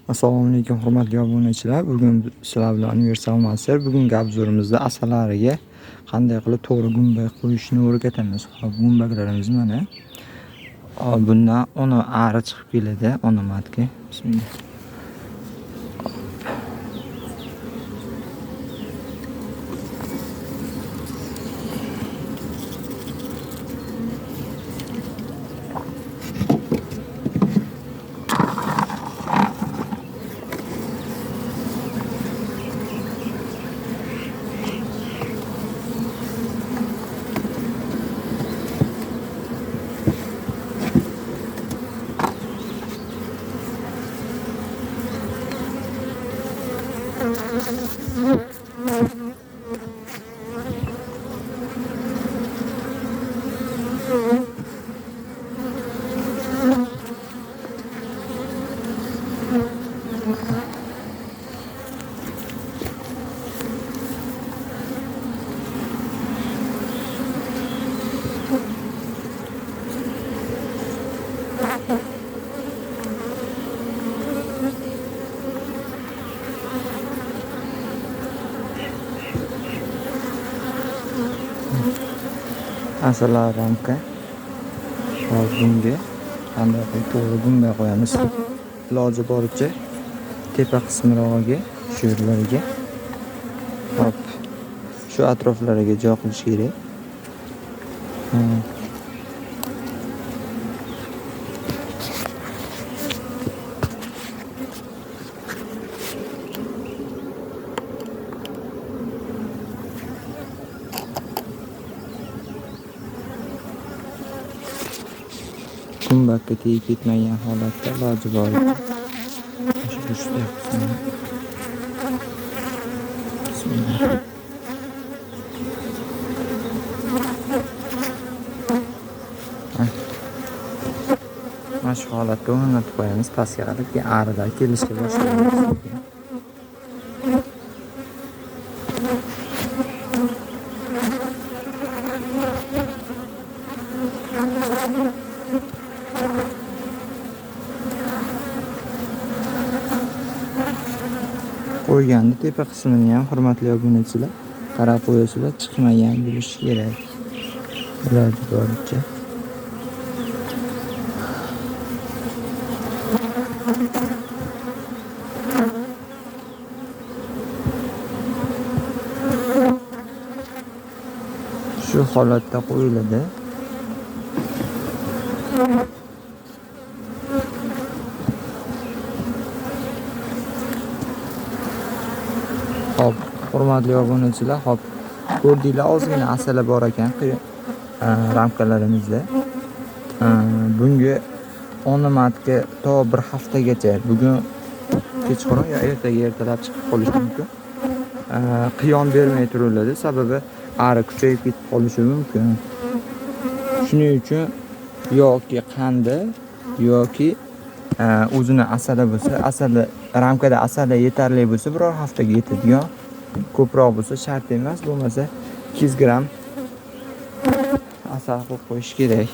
Assalomu alaykum hurmatli obunachilar. Bugun sizlar bilan Universal Master. Bugungi obzorimizda asalariga qanday qilib to'g'ri gumbak qo'yishni o'rgatamiz. Hop, gumbaklarimiz mana. Bundan uni ari chiqib keladi, onomatga. Bismillah. Asalar ramka. Hop, bunga qanday qilib to'g'ri gumbak qo'yamiz. Iloji boricha tepa qismlariga, shu yerlarga, hop, shu atroflariga joy qilish kerak. Gumbakka tegib ketmagan holatda iloji boricha shu Bismillah. Mana shu holatda o'rnatib qo'yamiz. Pastga qarab aridan kelishga boshlaymiz. Qo'yganda tepa qismini ham hurmatli obunachilar qarab qo'yasizlar, chiqmagan bo'lishi kerak. Iloji boricha. Shu holatda qo'yiladi. Hop, hurmatli obunachilar, hop, ko'rdinglar, ozgina asala bor ekan ramkalarimizda. Bunga onomatga to bir haftagacha, bugun kechqurun yo ertalab chiqib qolishi mumkin. Qiyon bermay turiladi, sababi ari kuchayib ketib qolishi mumkin. Shuning uchun yoki qanda yoki o'zini asala bo'lsa, ramkada asala yetarli bo'lsa biror haftaga yetadigan, ko'proq bo'lsa shart emas, bo'lmasa 200 gram asal qo'yib qo'yish kerak.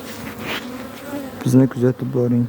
Bizni kuzatib boring.